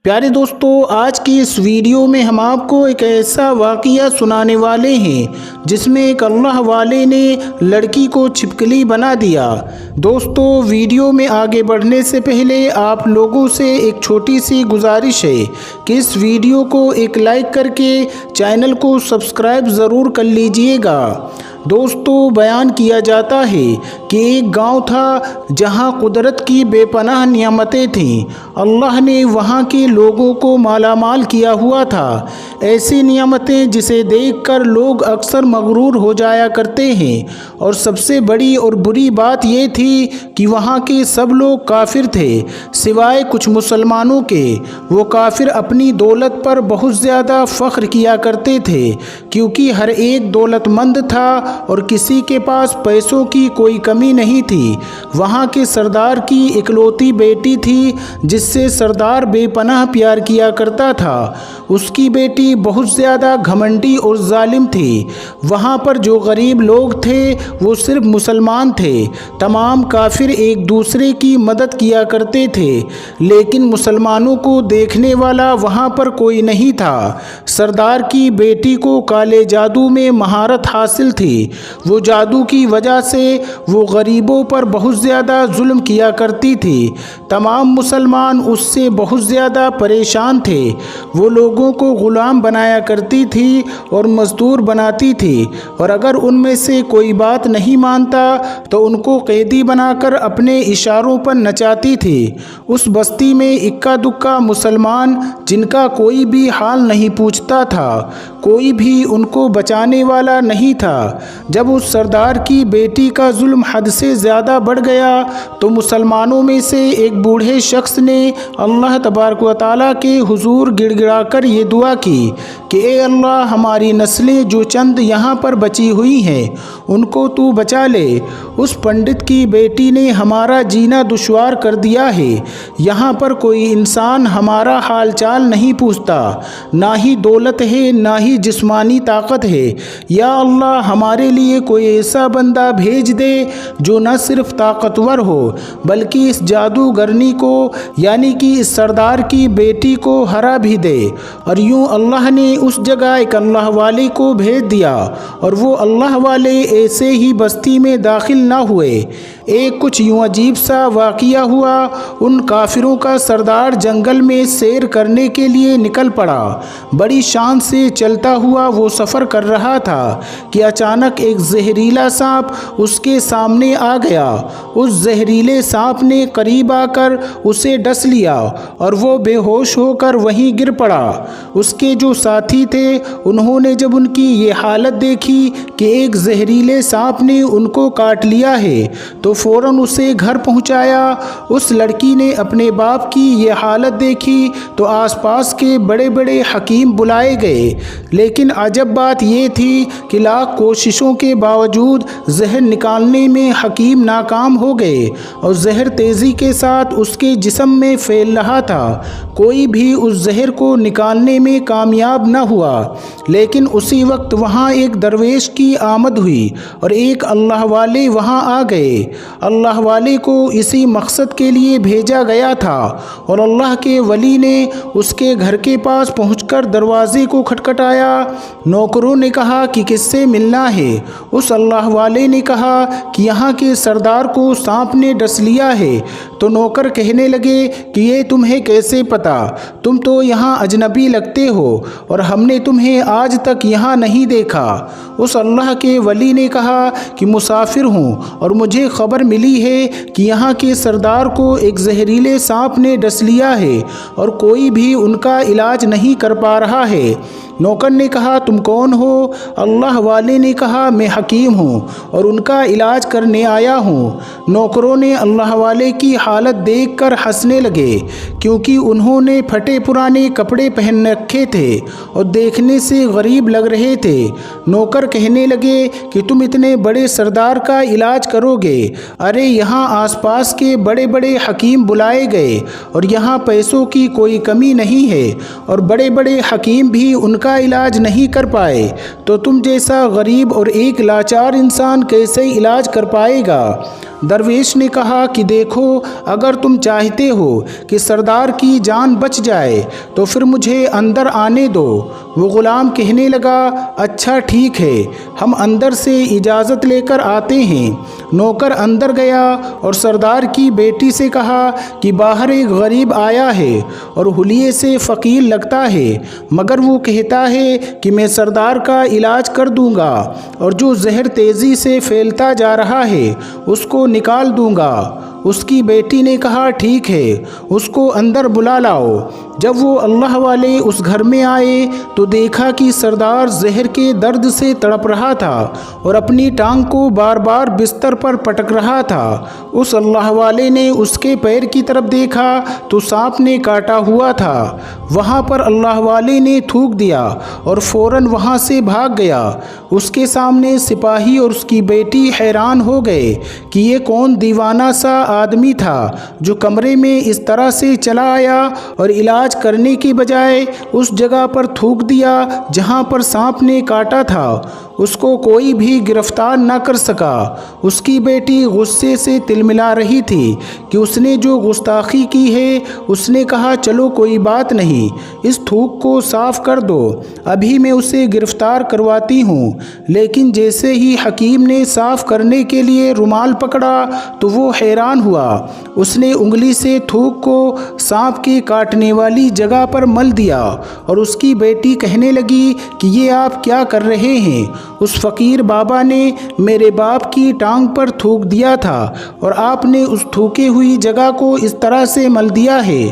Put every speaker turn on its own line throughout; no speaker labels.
پیارے دوستو، آج کی اس ویڈیو میں ہم آپ کو ایک ایسا واقعہ سنانے والے ہیں جس میں ایک اللہ والے نے لڑکی کو چھپکلی بنا دیا۔ دوستو، ویڈیو میں آگے بڑھنے سے پہلے آپ لوگوں سے ایک چھوٹی سی گزارش ہے کہ اس ویڈیو کو ایک لائک کر کے چینل کو سبسکرائب ضرور کر لیجئے گا۔ دوستو، بیان کیا جاتا ہے کہ ایک گاؤں تھا جہاں قدرت کی بے پناہ نعمتیں تھیں۔ اللہ نے وہاں کے لوگوں کو مالا مال کیا ہوا تھا، ایسی نعمتیں جسے دیکھ کر لوگ اکثر مغرور ہو جایا کرتے ہیں۔ اور سب سے بڑی اور بری بات یہ تھی کہ وہاں کے سب لوگ کافر تھے سوائے کچھ مسلمانوں کے۔ وہ کافر اپنی دولت پر بہت زیادہ فخر کیا کرتے تھے کیونکہ ہر ایک دولت مند تھا اور کسی کے پاس پیسوں کی کوئی کمی نہیں تھی۔ وہاں کے سردار کی اکلوتی بیٹی تھی جس سے سردار بے پناہ پیار کیا کرتا تھا۔ اس کی بیٹی بہت زیادہ گھمنڈی اور ظالم تھی۔ وہاں پر جو غریب لوگ تھے وہ صرف مسلمان تھے۔ تمام کافر ایک دوسرے کی مدد کیا کرتے تھے لیکن مسلمانوں کو دیکھنے والا وہاں پر کوئی نہیں تھا۔ سردار کی بیٹی کو کالے جادو میں مہارت حاصل تھی۔ وہ جادو کی وجہ سے وہ غریبوں پر بہت زیادہ ظلم کیا کرتی تھی۔ تمام مسلمان اس سے بہت زیادہ پریشان تھے۔ وہ لوگوں کو غلام بنایا کرتی تھی اور مزدور بناتی تھی، اور اگر ان میں سے کوئی بات نہیں مانتا تو ان کو قیدی بنا کر اپنے اشاروں پر نچاتی تھی۔ اس بستی میں اکا دکا مسلمان جن کا کوئی بھی حال نہیں پوچھتا تھا، کوئی بھی ان کو بچانے والا نہیں تھا۔ جب اس سردار کی بیٹی کا ظلم حد سے زیادہ بڑھ گیا تو مسلمانوں میں سے ایک بوڑھے شخص نے اللہ تبارک و تعالیٰ کے حضور گڑ گڑا کر یہ دعا کی کہ اے اللہ، ہماری نسلیں جو چند یہاں پر بچی ہوئی ہیں ان کو تو بچا لے۔ اس پنڈت کی بیٹی نے ہمارا جینا دشوار کر دیا ہے۔ یہاں پر کوئی انسان ہمارا حال چال نہیں پوچھتا، نہ ہی دولت ہے نہ ہی جسمانی طاقت ہے۔ یا اللہ، ہمارے لیے کوئی ایسا بندہ بھیج دے جو نہ صرف طاقتور ہو بلکہ اس جادوگرنی کو یعنی کہ اس سردار کی بیٹی کو ہرا بھی دے۔ اور یوں اللہ نے اس جگہ ایک اللہ والے کو بھیج دیا اور وہ اللہ والے ایسے ہی بستی میں داخل نہ ہوئے۔ ایک کچھ یوں عجیب سا واقعہ ہوا۔ ان کافروں کا سردار جنگل میں سیر کرنے کے لیے نکل پڑا۔ بڑی شان سے چلتا ہوا وہ سفر کر رہا تھا کہ اچانک ایک زہریلا سانپ اس کے سامنے آ گیا۔ اس زہریلے سانپ نے قریب آ کر اسے ڈس لیا اور وہ بے ہوش ہو کر وہیں گر پڑا۔ اس کے جو ساتھی تھے انہوں نے جب ان کی یہ حالت دیکھی کہ ایک زہریلے سانپ نے ان کو کاٹ لیا ہے تو فوراً اسے گھر پہنچایا۔ اس لڑکی نے اپنے باپ کی یہ حالت دیکھی تو آس پاس کے بڑے بڑے حکیم بلائے گئے، لیکن عجب بات یہ تھی کہ لاکھ کوششوں کے باوجود زہر نکالنے میں حکیم ناکام ہو گئے اور زہر تیزی کے ساتھ اس کے جسم میں پھیل رہا تھا۔ کوئی بھی اس زہر کو نکالنے میں کامیاب نہ ہوا، لیکن اسی وقت وہاں ایک درویش کی آمد ہوئی اور ایک اللہ والے وہاں آ گئے۔ اللہ والے کو اسی مقصد کے لیے بھیجا گیا تھا اور اللہ کے ولی نے اس کے گھر کے پاس پہنچ کر دروازے کو کھٹکھٹایا۔ نوکروں نے کہا کہ کس سے ملنا ہے؟ اس اللہ والے نے کہا کہ یہاں کے سردار کو سانپ نے ڈس لیا ہے۔ تو نوکر کہنے لگے کہ یہ تمہیں کیسے پتا؟ تم تو یہاں اجنبی لگتے ہو اور ہم نے تمہیں آج تک یہاں نہیں دیکھا۔ اس اللہ کے ولی نے کہا کہ مسافر ہوں اور مجھے خبر ملی ہے کہ یہاں کے سردار کو ایک زہریلے سانپ نے ڈس لیا ہے اور کوئی بھی ان کا علاج نہیں کر پا رہا ہے۔ نوکر نے کہا تم کون ہو؟ اللہ والے نے کہا میں حکیم ہوں اور ان کا علاج کرنے آیا ہوں۔ نوکروں نے اللہ والے کی حالت دیکھ کر ہنسنے لگے کیونکہ انہوں نے پھٹے پرانے کپڑے پہن رکھے تھے اور دیکھنے سے غریب لگ رہے تھے۔ نوکر کہنے لگے کہ تم اتنے بڑے سردار کا علاج کرو گے؟ ارے یہاں آس پاس کے بڑے بڑے حکیم بلائے گئے اور یہاں پیسوں کی کوئی کمی نہیں ہے اور بڑے بڑے حکیم بھی ان کا علاج نہیں کر پائے، تو تم جیسا غریب اور ایک لاچار انسان کیسے علاج کر پائے گا؟ درویش نے کہا کہ دیکھو، اگر تم چاہتے ہو کہ سردار کی جان بچ جائے تو پھر مجھے اندر آنے دو۔ وہ غلام کہنے لگا، اچھا ٹھیک ہے، ہم اندر سے اجازت لے کر آتے ہیں۔ نوکر اندر گیا اور سردار کی بیٹی سے کہا کہ باہر ایک غریب آیا ہے اور حلیے سے فقیر لگتا ہے، مگر وہ کہتا ہے کہ میں سردار کا علاج کر دوں گا اور جو زہر تیزی سے پھیلتا جا رہا ہے اس کو نکال دوں گا۔ اس کی بیٹی نے کہا، ٹھیک ہے، اس کو اندر بلا لاؤ۔ جب وہ اللہ والے اس گھر میں آئے تو دیکھا کہ سردار زہر کے درد سے تڑپ رہا تھا اور اپنی ٹانگ کو بار بار بستر پر پٹک رہا تھا۔ اس اللہ والے نے اس کے پیر کی طرف دیکھا تو سانپ نے کاٹا ہوا تھا۔ وہاں پر اللہ والے نے تھوک دیا اور فوراً وہاں سے بھاگ گیا۔ اس کے سامنے سپاہی اور اس کی بیٹی حیران ہو گئے کہ یہ کون دیوانہ سا آدمی تھا جو کمرے میں اس طرح سے چلا آیا اور علاج کرنے کی بجائے اس جگہ پر تھوک دیا جہاں پر سانپ نے کاٹا تھا۔ اس کو کوئی بھی گرفتار نہ کر سکا۔ اس کی بیٹی غصے سے تلملا رہی تھی کہ اس نے جو گستاخی کی ہے۔ اس نے کہا، چلو کوئی بات نہیں، اس تھوک کو صاف کر دو، ابھی میں اسے گرفتار کرواتی ہوں۔ لیکن جیسے ہی حکیم نے صاف کرنے کے لیے رومال پکڑا تو وہ حیران ہوا۔ اس نے انگلی سے تھوک کو سانپ کے کاٹنے والی جگہ پر مل دیا اور اس کی بیٹی کہنے لگی کہ یہ آپ کیا کر رہے ہیں؟ اس فقیر بابا نے میرے باپ کی ٹانگ پر تھوک دیا تھا اور آپ نے اس تھوکے ہوئی جگہ کو اس طرح سے مل دیا ہے۔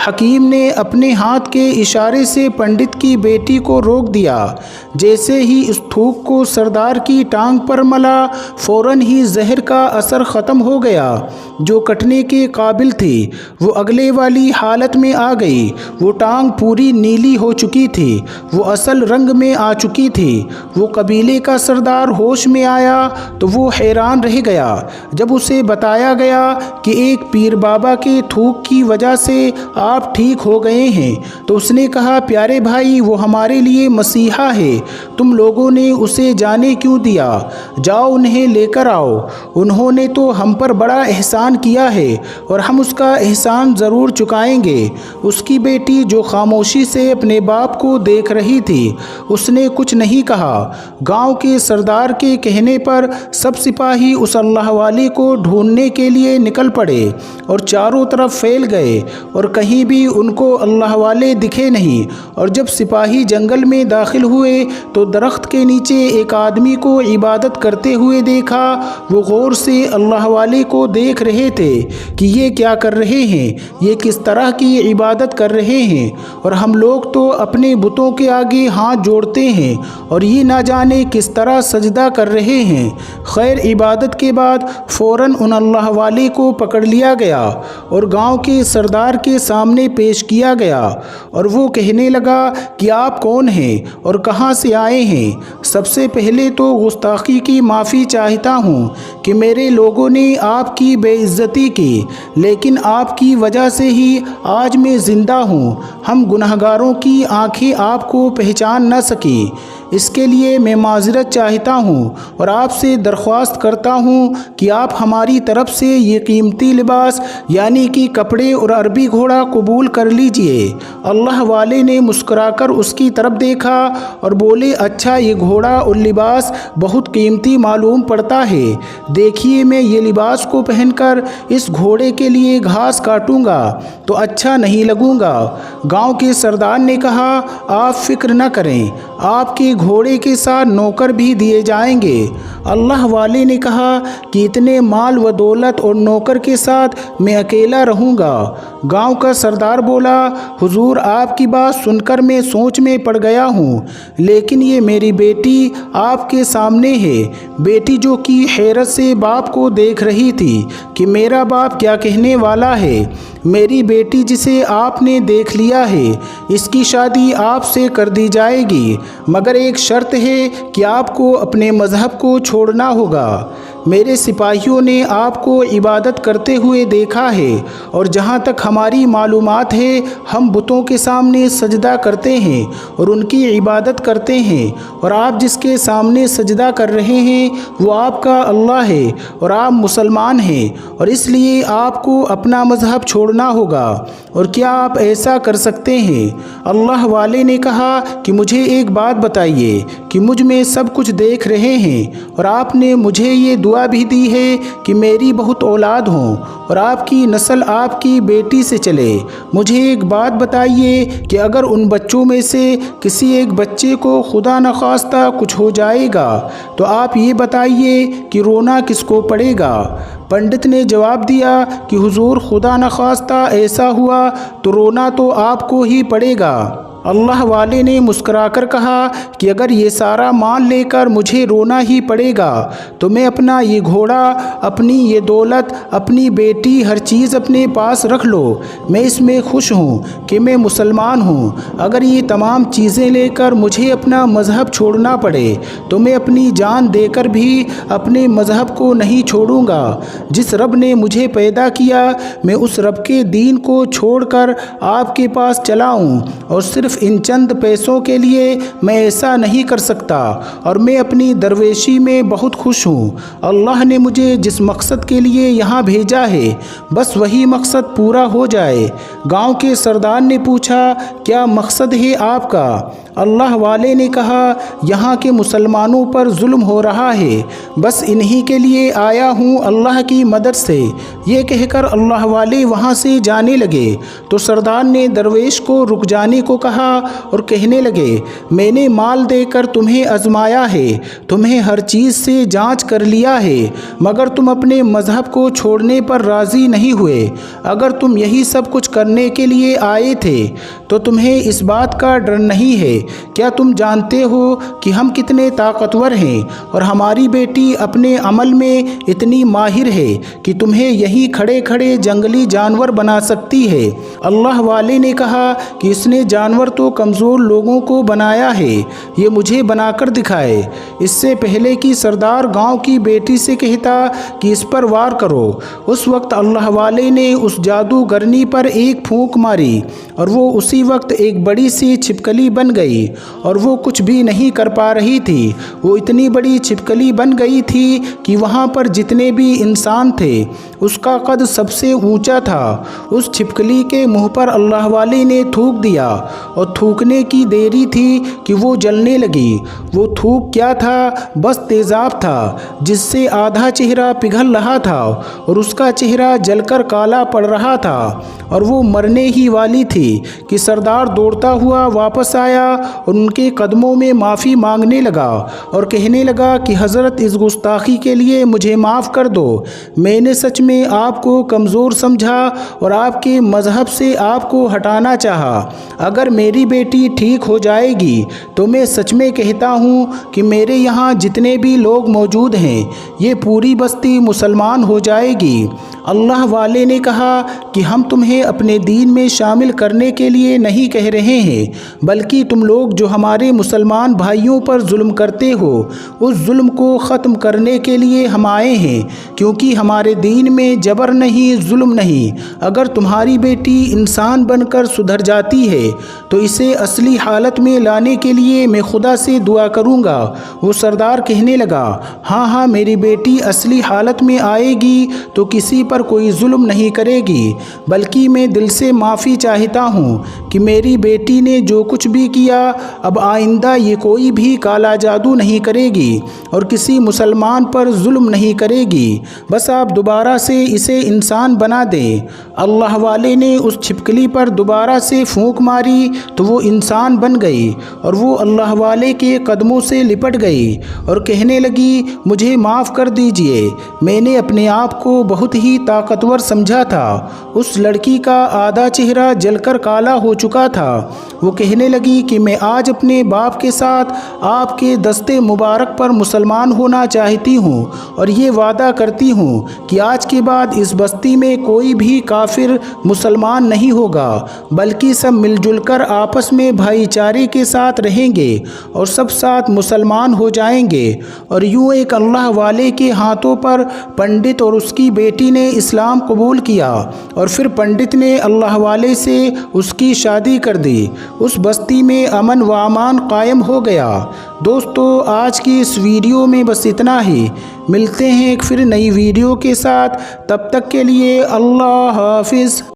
حکیم نے اپنے ہاتھ کے اشارے سے پنڈت کی بیٹی کو روک دیا۔ جیسے ہی اس تھوک کو سردار کی ٹانگ پر ملا، فوراً ہی زہر کا اثر ختم ہو گیا۔ جو کٹنے کے قابل تھی وہ اگلے والی حالت میں آ گئی۔ وہ ٹانگ پوری نیلی ہو چکی تھی، وہ اصل رنگ میں آ چکی تھی۔ وہ قبیلے کا سردار ہوش میں آیا تو وہ حیران رہ گیا۔ جب اسے بتایا گیا کہ ایک پیر بابا کے تھوک کی وجہ سے آپ ٹھیک ہو گئے ہیں تو اس نے کہا، پیارے بھائی، وہ ہمارے لیے مسیحا ہے، تم لوگوں نے اسے جانے کیوں دیا؟ جاؤ انہیں لے کر آؤ، انہوں نے تو ہم پر بڑا احسان کیا ہے اور ہم اس کا احسان ضرور چکائیں گے۔ اس کی بیٹی جو خاموشی سے اپنے باپ کو دیکھ رہی تھی، اس نے کچھ نہیں کہا۔ گاؤں کے سردار کے کہنے پر سب سپاہی اس اللہ والے کو ڈھونڈنے کے لیے نکل پڑے اور چاروں طرف پھیل گئے اور کہیں بھی ان کو اللہ والے دکھے نہیں۔ اور جب سپاہی جنگل میں داخل ہوئے تو درخت کے نیچے ایک آدمی کو عبادت کرتے ہوئے دیکھا۔ وہ غور سے اللہ والے کو دیکھ رہے تھے کہ یہ کیا کر رہے ہیں، یہ کس طرح کی عبادت کر رہے ہیں، اور ہم لوگ تو اپنے بتوں کے آگے ہاتھ جوڑتے ہیں اور یہ نہ جانے کس طرح سجدہ کر رہے ہیں۔ خیر، عبادت کے بعد فوراً ان اللہ والے کو پکڑ لیا گیا اور گاؤں کے سردار کے سامنے پیش کیا گیا، اور وہ کہنے لگا کہ آپ کون ہیں اور کہاں سے آئے ہیں؟ سب سے پہلے تو گستاخی کی معافی چاہتا ہوں کہ میرے لوگوں نے آپ کی بے عزتی کی، لیکن آپ کی وجہ سے ہی آج میں زندہ ہوں۔ ہم گنہگاروں کی آنکھیں آپ کو پہچان نہ سکی، اس کے لیے میں معذرت چاہتا ہوں اور آپ سے درخواست کرتا ہوں کہ آپ ہماری طرف سے یہ قیمتی لباس یعنی کہ کپڑے اور عربی گھوڑا قبول کر لیجئے۔ اللہ والے نے مسکرا کر اس کی طرف دیکھا اور بولے، اچھا، یہ گھوڑا اور لباس بہت قیمتی معلوم پڑتا ہے۔ دیکھیے، میں یہ لباس کو پہن کر اس گھوڑے کے لیے گھاس کاٹوں گا تو اچھا نہیں لگوں گا۔ گاؤں کے سردار نے کہا، آپ فکر نہ کریں، آپ کے گھوڑے کے ساتھ نوکر بھی دیے جائیں گے۔ اللہ والے نے کہا کہ اتنے مال و دولت اور نوکر کے ساتھ میں اکیلا رہوں گا۔ گاؤں کا سردار بولا، حضور، آپ کی بات سن کر میں سوچ میں پڑ گیا ہوں، لیکن یہ میری بیٹی آپ کے سامنے ہے۔ بیٹی جو کہ حیرت سے باپ کو دیکھ رہی تھی کہ میرا باپ کیا کہنے والا ہے۔ میری بیٹی جسے آپ نے دیکھ لیا ہے، اس کی شادی آپ سے کر دی جائے گی، مگر ایک شرط ہے کہ آپ کو اپنے مذہب کو چھوڑنا ہوگا۔ میرے سپاہیوں نے آپ کو عبادت کرتے ہوئے دیکھا ہے، اور جہاں تک ہماری معلومات ہے ہم بتوں کے سامنے سجدہ کرتے ہیں اور ان کی عبادت کرتے ہیں، اور آپ جس کے سامنے سجدہ کر رہے ہیں وہ آپ کا اللہ ہے اور آپ مسلمان ہیں، اور اس لیے آپ کو اپنا مذہب چھوڑنا ہوگا۔ اور کیا آپ ایسا کر سکتے ہیں؟ اللہ والے نے کہا کہ مجھے ایک بات بتائیے کہ مجھ میں سب کچھ دیکھ رہے ہیں، اور آپ نے مجھے یہ دعا بھی دی ہے کہ میری بہت اولاد ہوں اور آپ کی نسل آپ کی بیٹی سے چلے۔ مجھے ایک بات بتائیے کہ اگر ان بچوں میں سے کسی ایک بچے کو خدا نخواستہ کچھ ہو جائے گا تو آپ یہ بتائیے کہ رونا کس کو پڑے گا؟ پنڈت نے جواب دیا کہ حضور خدا نخواستہ ایسا ہوا تو رونا تو آپ کو ہی پڑے گا۔ اللہ والے نے مسکرا کر کہا کہ اگر یہ سارا مال لے کر مجھے رونا ہی پڑے گا تو میں اپنا یہ گھوڑا، اپنی یہ دولت، اپنی بیٹی، ہر چیز اپنے پاس رکھ لو، میں اس میں خوش ہوں کہ میں مسلمان ہوں۔ اگر یہ تمام چیزیں لے کر مجھے اپنا مذہب چھوڑنا پڑے تو میں اپنی جان دے کر بھی اپنے مذہب کو نہیں چھوڑوں گا۔ جس رب نے مجھے پیدا کیا میں اس رب کے دین کو چھوڑ کر آپ کے پاس چلا ہوں، اور صرف ان چند پیسوں کے لیے میں ایسا نہیں کر سکتا، اور میں اپنی درویشی میں بہت خوش ہوں۔ اللہ نے مجھے جس مقصد کے لیے یہاں بھیجا ہے بس وہی مقصد پورا ہو جائے۔ گاؤں کے سردار نے پوچھا، کیا مقصد ہے آپ کا؟ اللہ والے نے کہا، یہاں کے مسلمانوں پر ظلم ہو رہا ہے، بس انہی کے لیے آیا ہوں اللہ کی مدد سے۔ یہ کہہ کر اللہ والے وہاں سے جانے لگے تو سردار نے درویش کو رک جانے کو کہا اور کہنے لگے، میں نے مال دے کر تمہیں آزمایا ہے، تمہیں ہر چیز سے جانچ کر لیا ہے، مگر تم اپنے مذہب کو چھوڑنے پر راضی نہیں ہوئے۔ اگر تم یہی سب کچھ کرنے کے لیے آئے تھے تو تمہیں اس بات کا ڈر نہیں ہے؟ کیا تم جانتے ہو کہ ہم کتنے طاقتور ہیں اور ہماری بیٹی اپنے عمل میں اتنی ماہر ہے کہ تمہیں یہی کھڑے کھڑے جنگلی جانور بنا سکتی ہے؟ اللہ والے نے کہا کہ اس نے جانور تو کمزور لوگوں کو بنایا ہے، یہ مجھے بنا کر دکھائے۔ اس سے پہلے کہ سردار گاؤں کی بیٹی سے کہتا کہ اس پر وار کرو، اس وقت اللہ والے نے اس جادوگرنی پر ایک پھونک ماری اور وہ اسی وقت ایک بڑی سی چھپکلی بن گئی، اور وہ کچھ بھی نہیں کر پا رہی تھی۔ وہ اتنی بڑی چھپکلی بن گئی تھی کہ وہاں پر جتنے بھی انسان تھے اس کا قد سب سے اونچا تھا۔ اس چھپکلی کے منہ پر اللہ والے نے تھوک دیا اور تھوکنے کی دیری تھی کہ وہ جلنے لگی۔ وہ تھوک کیا تھا؟ بس تیزاب تھا جس سے آدھا چہرہ پگھل رہا تھا اور اس کا چہرہ جل کر کالا پڑ رہا تھا، اور وہ مرنے ہی والی تھی کہ سردار دوڑتا ہوا واپس آیا اور ان کے قدموں میں معافی مانگنے لگا اور کہنے لگا کہ حضرت اس گستاخی کے لیے مجھے معاف کر دو، میں نے سچ میں آپ کو کمزور سمجھا اور آپ کے مذہب سے آپ کو ہٹانا چاہا۔ اگر میری بیٹی ٹھیک ہو جائے گی تو میں سچ میں کہتا ہوں کہ میرے یہاں جتنے بھی لوگ موجود ہیں یہ پوری بستی مسلمان ہو جائے گی۔ اللہ والے نے کہا کہ ہم تمہیں اپنے دین میں شامل کرنے کے لیے نہیں کہہ رہے ہیں، بلکہ تم لوگ جو ہمارے مسلمان بھائیوں پر ظلم کرتے ہو اس ظلم کو ختم کرنے کے لیے ہم آئے ہیں، کیونکہ ہمارے دین میں جبر نہیں، ظلم نہیں۔ اگر تمہاری بیٹی انسان بن کر سدھر جاتی ہے تو اسے اصلی حالت میں لانے کے لیے میں خدا سے دعا کروں گا۔ وہ سردار کہنے لگا، ہاں ہاں، میری بیٹی اصلی حالت میں آئے گی تو کسی پر کوئی ظلم نہیں کرے گی، بلکہ میں دل سے معافی چاہتا ہوں کہ میری بیٹی نے جو کچھ بھی کیا اب آئندہ یہ کوئی بھی کالا جادو نہیں کرے گی اور کسی مسلمان پر ظلم نہیں کرے گی، بس آپ دوبارہ سے اسے انسان بنا دیں۔ اللہ والے نے اس چھپکلی پر دوبارہ سے پھونک ماری تو وہ انسان بن گئی اور وہ اللہ والے کے قدموں سے لپٹ گئی اور کہنے لگی، مجھے معاف کر دیجئے، میں نے اپنے آپ کو بہت ہی طاقتور سمجھا تھا۔ اس لڑکی کا آدھا چہرہ جل کر کالا ہو چکا تھا۔ وہ کہنے لگی کہ میں آج اپنے باپ کے ساتھ آپ کے دست مبارک پر مسلمان ہونا چاہتی ہوں اور یہ وعدہ کرتی ہوں کہ آج کے بعد اس بستی میں کوئی بھی کافر مسلمان نہیں ہوگا، بلکہ سب مل جل کر آپس میں بھائی چارے کے ساتھ رہیں گے اور سب ساتھ مسلمان ہو جائیں گے۔ اور یوں ایک اللہ والے کے ہاتھوں پر پنڈت اور اس کی بیٹی نے اسلام قبول کیا اور پھر پنڈت نے اللہ والے سے اس کی شادی کر دی۔ اس بستی میں امن و امان قائم ہو گیا۔ دوستو، آج کی اس ویڈیو میں بس اتنا ہی۔ ملتے ہیں ایک پھر نئی ویڈیو کے ساتھ، تب تک کے لیے اللہ حافظ۔